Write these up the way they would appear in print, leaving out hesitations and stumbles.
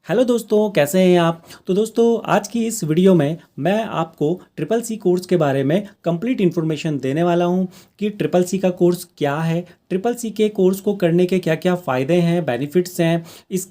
Hello दोस्तों, कैसे हैं आप। तो दोस्तों, आज की इस वीडियो में मैं आपको ट्रिपल सी कोर्स के बारे में कंप्लीट इन्फॉर्मेशन देने वाला हूं कि ट्रिपल सी का कोर्स क्या है, ट्रिपल सी के कोर्स को करने के क्या क्या फ़ायदे हैं, बेनिफिट्स हैं, इस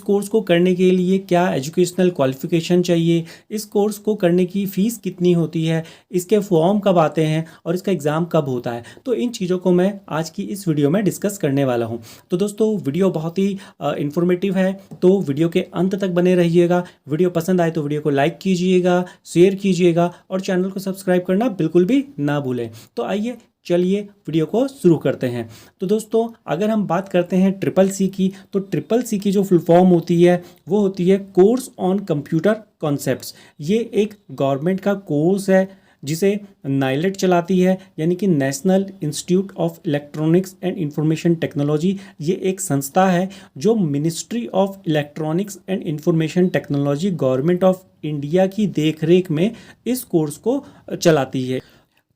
कोर्स को करने के लिए क्या एजुकेशनल क्वालिफिकेशन चाहिए, इस कोर्स को करने की फ़ीस कितनी होती है, इसके फॉर्म कब आते हैं और इसका एग्ज़ाम कब होता है। तो इन चीज़ों को मैं आज की इस वीडियो में डिस्कस करने वाला हूँ। तो दोस्तों, वीडियो बहुत ही इंफॉर्मेटिव है, तो वीडियो के अंत तक बने रहिएगा। वीडियो पसंद आए तो वीडियो को लाइक कीजिएगा, शेयर कीजिएगा और चैनल को सब्सक्राइब करना बिल्कुल भी ना भूलें। तो आइए चलिए वीडियो को शुरू करते हैं। तो दोस्तों, अगर हम बात करते हैं ट्रिपल सी की, तो ट्रिपल सी की जो फुल फॉर्म होती है वो होती है कोर्स ऑन कंप्यूटर कॉन्सेप्ट्स। ये एक गवर्नमेंट का कोर्स है जिसे नाइलेट चलाती है, यानी कि national institute of electronics and information technology. ये एक संस्था है जो ministry of electronics and information technology government of India की देखरेख में इस कोर्स को चलाती है।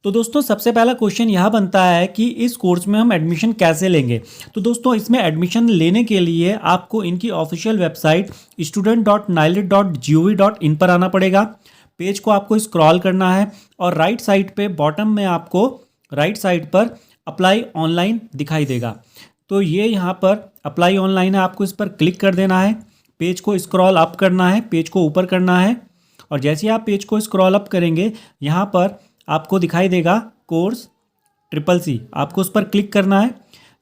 तो दोस्तों, सबसे पहला क्वेश्चन यह बनता है कि इस कोर्स में हम एडमिशन कैसे लेंगे। तो दोस्तों, इसमें एडमिशन लेने के लिए आपको इनकी ऑफिशियल वेबसाइट student.nilet.gov.in पर आना पड़ेगा। पेज को आपको स्क्रॉल करना है और राइट साइड पे बॉटम में आपको राइट साइड पर अप्लाई ऑनलाइन दिखाई देगा। तो ये यहाँ पर अप्लाई ऑनलाइन है, आपको इस पर क्लिक कर देना है। पेज को स्क्रॉल अप करना है, पेज को ऊपर करना है और जैसे ही आप पेज को स्क्रॉल अप करेंगे यहाँ पर आपको दिखाई देगा कोर्स ट्रिपल सी, आपको उस पर क्लिक करना है।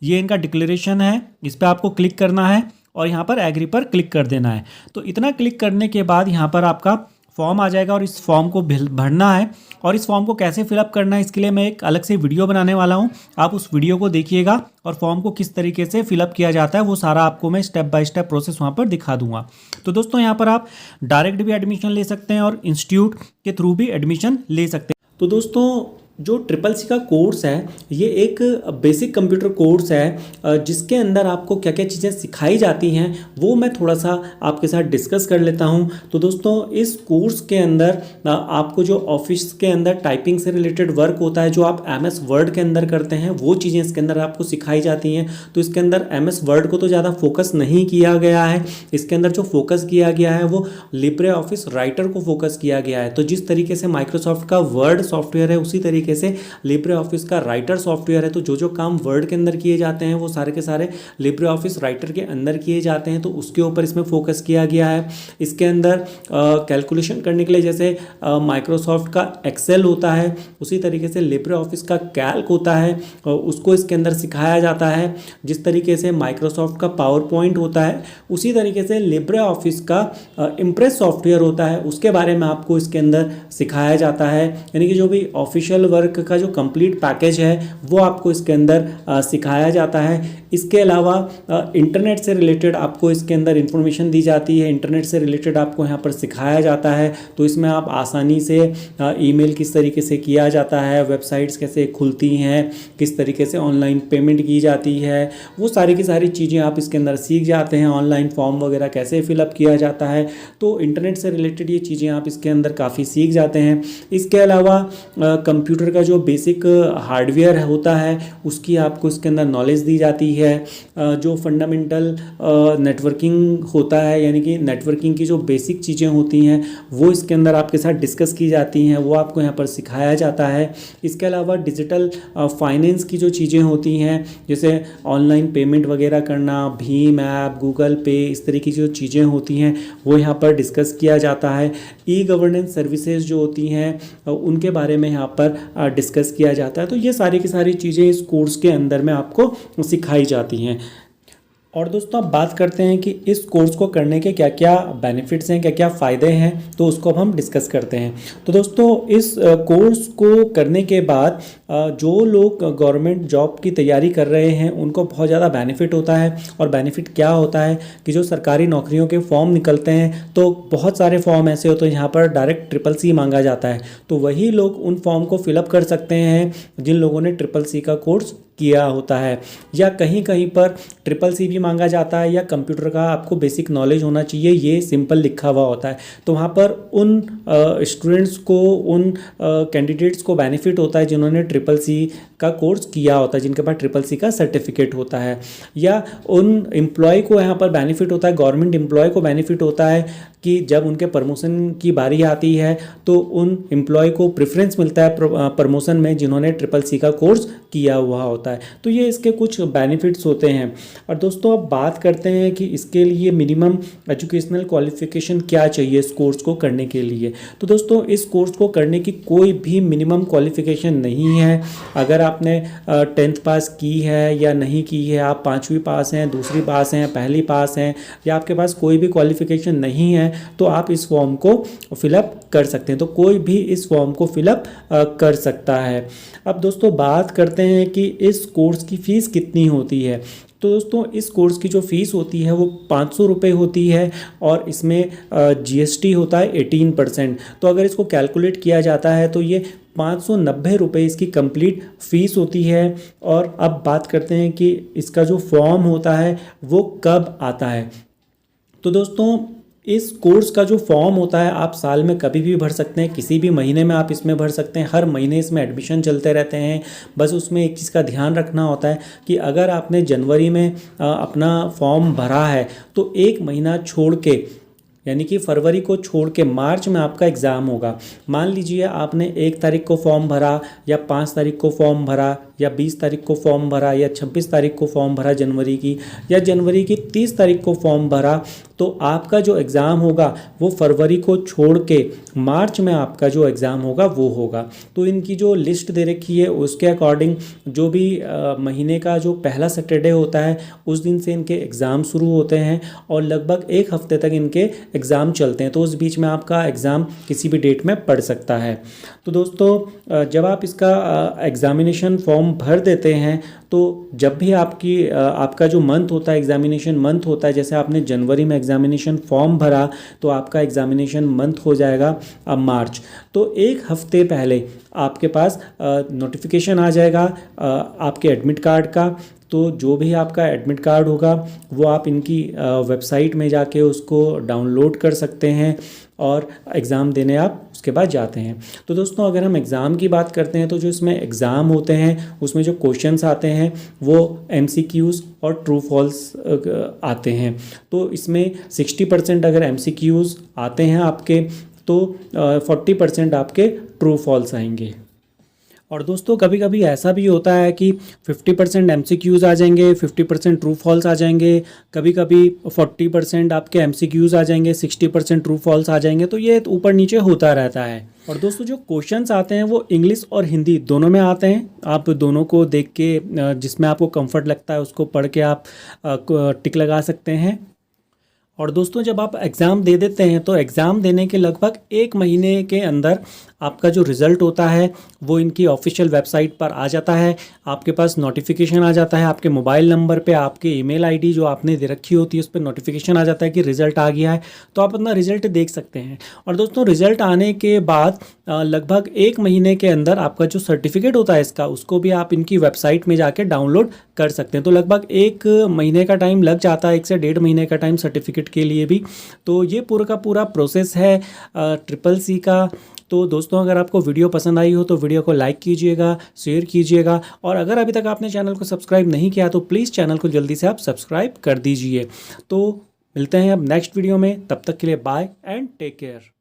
ये इनका डिक्लेरेशन है, इस पर आपको क्लिक करना है और यहाँ पर एग्री पर क्लिक कर देना है। तो इतना क्लिक करने के बाद यहाँ पर आपका फॉर्म आ जाएगा और इस फॉर्म को भरना है। और इस फॉर्म को कैसे फिलअप करना है इसके लिए मैं एक अलग से वीडियो बनाने वाला हूँ, आप उस वीडियो को देखिएगा और फॉर्म को किस तरीके से फिलअप किया जाता है वो सारा आपको मैं स्टेप बाय स्टेप प्रोसेस वहाँ पर दिखा दूंगा। तो दोस्तों, यहाँ पर आप डायरेक्ट भी एडमिशन ले सकते हैं और इंस्टीट्यूट के थ्रू भी एडमिशन ले सकते हैं। तो दोस्तों, जो ट्रिपल सी का कोर्स है ये एक बेसिक कंप्यूटर कोर्स है जिसके अंदर आपको क्या क्या चीज़ें सिखाई जाती हैं वो मैं थोड़ा सा आपके साथ डिस्कस कर लेता हूं। तो दोस्तों, इस कोर्स के अंदर आपको जो ऑफिस के अंदर टाइपिंग से रिलेटेड वर्क होता है, जो आप MS वर्ड के अंदर करते हैं, वो चीज़ें इसके अंदर आपको सिखाई जाती हैं। तो इसके अंदर MS वर्ड को तो ज़्यादा फोकस नहीं किया गया है, इसके अंदर जो फोकस किया गया है वो लिब्रे ऑफिस राइटर को फोकस किया गया है। तो जिस तरीके से माइक्रोसॉफ्ट का वर्ड सॉफ्टवेयर है उसी तरीके से लिब्रे ऑफिस का राइटर सॉफ्टवेयर है। तो जो काम वर्ड के अंदर किए जाते हैं वो सारे के सारे लिब्रे ऑफिस राइटर के अंदर किए जाते हैं, तो उसके ऊपर इसमें फोकस किया गया है। इसके अंदर कैलकुलेशन करने के लिए जैसे माइक्रोसॉफ्ट का एक्सेल होता है, उसी तरीके से लिब्रे ऑफिस का कैल्क होता है, उसको इसके अंदर सिखाया जाता है। जिस तरीके से माइक्रोसॉफ्ट का पावर पॉइंट होता है उसी तरीके से लिब्रे ऑफिस का इम्प्रेस सॉफ्टवेयर होता है, उसके बारे में आपको इसके अंदर सिखाया जाता है। यानी कि जो भी ऑफिशियल वर्क का जो कंप्लीट पैकेज है वो आपको इसके अंदर सिखाया जाता है। इसके अलावा इंटरनेट से रिलेटेड आपको इसके अंदर इंफॉर्मेशन दी जाती है, इंटरनेट से रिलेटेड आपको यहाँ पर सिखाया जाता है। तो इसमें आप आसानी से ईमेल किस तरीके से किया जाता है, वेबसाइट्स कैसे खुलती हैं, किस तरीके से ऑनलाइन पेमेंट की जाती है, वो सारी की सारी चीज़ें आप इसके अंदर सीख जाते हैं। ऑनलाइन फॉर्म वगैरह कैसे फिलअप किया जाता है, तो इंटरनेट से रिलेटेड ये चीज़ें आप इसके अंदर काफ़ी सीख जाते हैं। इसके अलावा कंप्यूटर का जो बेसिक हार्डवेयर होता है उसकी आपको इसके अंदर नॉलेज दी जाती है। जो फंडामेंटल नेटवर्किंग होता है, यानी कि नेटवर्किंग की जो बेसिक चीज़ें होती हैं वो इसके अंदर आपके साथ डिस्कस की जाती हैं, वो आपको यहाँ पर सिखाया जाता है। इसके अलावा डिजिटल फाइनेंस की जो चीज़ें होती हैं जैसे ऑनलाइन पेमेंट वगैरह करना, भीम ऐप, गूगल पे, इस तरीके की जो चीज़ें होती हैं वो यहाँ पर डिस्कस किया जाता है। ई गवर्नेंस सर्विसेज जो होती हैं उनके बारे में यहाँ पर डिस्कस किया जाता है। तो ये सारी की सारी चीज़ें इस कोर्स के अंदर में आपको सिखाई जाती हैं। और दोस्तों, अब बात करते हैं कि इस कोर्स को करने के क्या क्या बेनिफिट्स हैं, क्या क्या फ़ायदे हैं, तो उसको अब हम डिस्कस करते हैं। तो दोस्तों, इस कोर्स को करने के बाद जो लोग गवर्नमेंट जॉब की तैयारी कर रहे हैं उनको बहुत ज़्यादा बेनिफिट होता है। और बेनिफिट क्या होता है कि जो सरकारी नौकरियों के फॉर्म निकलते हैं तो बहुत सारे फॉर्म ऐसे होते हैं यहाँ पर डायरेक्ट ट्रिपल सी मांगा जाता है, तो वही लोग उन फॉर्म को फिलअप कर सकते हैं जिन लोगों ने ट्रिपल सी का कोर्स किया होता है, या कहीं कहीं पर CCC भी मांगा जाता है, या कंप्यूटर का आपको बेसिक नॉलेज होना चाहिए, ये सिंपल लिखा हुआ होता है। तो वहाँ पर उन स्टूडेंट्स को, उन कैंडिडेट्स को बेनिफिट होता है जिन्होंने CCC का कोर्स किया होता है, जिनके पास CCC का सर्टिफिकेट होता है, या उन एम्प्लॉय को यहाँ पर बेनिफिट होता है, गवर्नमेंट एम्प्लॉय को बेनिफिट होता है कि जब उनके प्रमोशन की बारी आती है तो उन एम्प्लॉय को प्रेफरेंस मिलता है प्रमोशन में जिन्होंने CCC का कोर्स किया हुआ होता है। तो ये इसके कुछ बेनिफिट्स होते हैं। और दोस्तों अब बात करते हैं कि इसके लिए मिनिमम एजुकेशनल क्वालिफिकेशन क्या चाहिए इस कोर्स को करने के लिए। तो दोस्तों इस कोर्स को करने की कोई भी मिनिमम क्वालिफिकेशन नहीं है। अगर आपने 10th पास की है या नहीं की है, आप 5वीं पास हैं, दूसरी पास हैं, पहली पास हैं, या आपके पास कोई भी क्वालिफिकेशन नहीं है, तो आप इस फॉर्म को फिलअप कर सकते हैं। तो कोई भी इस फॉर्म को फिलअप कर सकता है। अब दोस्तों बात करते हैं कि इस कोर्स की फ़ीस कितनी होती है। तो दोस्तों इस कोर्स की जो फ़ीस होती है वो 500 रुपये होती है, और इसमें GST होता है 18%। तो अगर इसको कैलकुलेट किया जाता है तो ये 590 रुपये इसकी कंप्लीट फ़ीस होती है। और अब बात करते हैं कि इसका जो फॉर्म होता है वो कब आता है। तो दोस्तों इस कोर्स का जो फॉर्म होता है आप साल में कभी भी भर सकते हैं, किसी भी महीने में आप इसमें भर सकते हैं। हर महीने इसमें एडमिशन चलते रहते हैं। बस उसमें एक चीज़ का ध्यान रखना होता है कि अगर आपने जनवरी में अपना फॉर्म भरा है तो एक महीना छोड़ के, यानी कि फरवरी को छोड़ के मार्च में आपका एग्ज़ाम होगा। मान लीजिए आपने 1 तारीख को फॉर्म भरा, या 5 तारीख को फॉर्म भरा, या 20 तारीख को फॉर्म भरा, या 26 तारीख को फॉर्म भरा जनवरी की, या जनवरी की 30 तारीख को फॉर्म भरा, तो आपका जो एग्ज़ाम होगा वो फरवरी को छोड़ के मार्च में आपका जो एग्ज़ाम होगा वो होगा। तो इनकी जो लिस्ट दे रखी है उसके अकॉर्डिंग जो भी महीने का जो पहला सैटरडे होता है उस दिन से इनके एग्ज़ाम शुरू होते हैं, और लगभग 1 हफ्ते तक इनके एग्ज़ाम चलते हैं। तो उस बीच में आपका एग्ज़ाम किसी भी डेट में पड़ सकता है। तो दोस्तों जब आप इसका एग्ज़ामिनेशन फॉर्म भर देते हैं तो जब भी आपका जो मंथ होता है, एग्ज़ामिनेशन मंथ होता है, जैसे आपने जनवरी में एग्ज़ामिनेशन फॉर्म भरा तो आपका एग्ज़ामिनेशन मंथ हो जाएगा अब मार्च। तो 1 हफ्ते पहले आपके पास नोटिफिकेशन आ जाएगा आपके एडमिट कार्ड का। तो जो भी आपका एडमिट कार्ड होगा वो आप इनकी वेबसाइट में जाके उसको डाउनलोड कर सकते हैं, और एग्ज़ाम देने आप उसके बाद जाते हैं। तो दोस्तों अगर हम एग्ज़ाम की बात करते हैं तो जो इसमें एग्ज़ाम होते हैं उसमें जो क्वेश्चंस आते हैं वो MCQs और ट्रू फॉल्स आते हैं। तो इसमें 60% अगर MCQs आते हैं आपके तो 40% आपके ट्रू फॉल्स आएंगे। और दोस्तों कभी कभी ऐसा भी होता है कि 50% MCQs आ जाएंगे, 50% ट्रू फॉल्स आ जाएंगे, कभी कभी 40% आपके MCQs आ जाएंगे, 60% ट्रू फॉल्स आ जाएंगे। तो ये ऊपर नीचे होता रहता है। और दोस्तों जो क्वेश्चंस आते हैं वो इंग्लिश और हिंदी दोनों में आते हैं। आप दोनों को देख के जिसमें आपको कंफर्ट लगता है उसको पढ़ के आप टिक लगा सकते हैं। और दोस्तों जब आप एग्ज़ाम दे देते हैं तो एग्ज़ाम देने के लगभग 1 महीने के अंदर आपका जो रिज़ल्ट होता है वो इनकी ऑफिशियल वेबसाइट पर आ जाता है। आपके पास नोटिफिकेशन आ जाता है, आपके मोबाइल नंबर पे आपके ईमेल आईडी जो आपने दे रखी होती है उस पर नोटिफिकेशन आ जाता है कि रिज़ल्ट आ गया है। तो आप अपना रिज़ल्ट देख सकते हैं। और दोस्तों रिज़ल्ट आने के बाद लगभग 1 महीने के अंदर आपका जो सर्टिफिकेट होता है इसका, उसको भी आप इनकी वेबसाइट में जाके डाउनलोड कर सकते हैं। तो लगभग 1 महीने का टाइम लग जाता है, 1 से 1.5 महीने का टाइम सर्टिफिकेट के लिए भी। तो ये पूरा का पूरा प्रोसेस है CCC का। तो दोस्तों अगर आपको वीडियो पसंद आई हो तो वीडियो को लाइक कीजिएगा, शेयर कीजिएगा, और अगर अभी तक आपने चैनल को सब्सक्राइब नहीं किया तो प्लीज़ चैनल को जल्दी से आप सब्सक्राइब कर दीजिए। तो मिलते हैं अब नेक्स्ट वीडियो में, तब तक के लिए बाय एंड टेक केयर।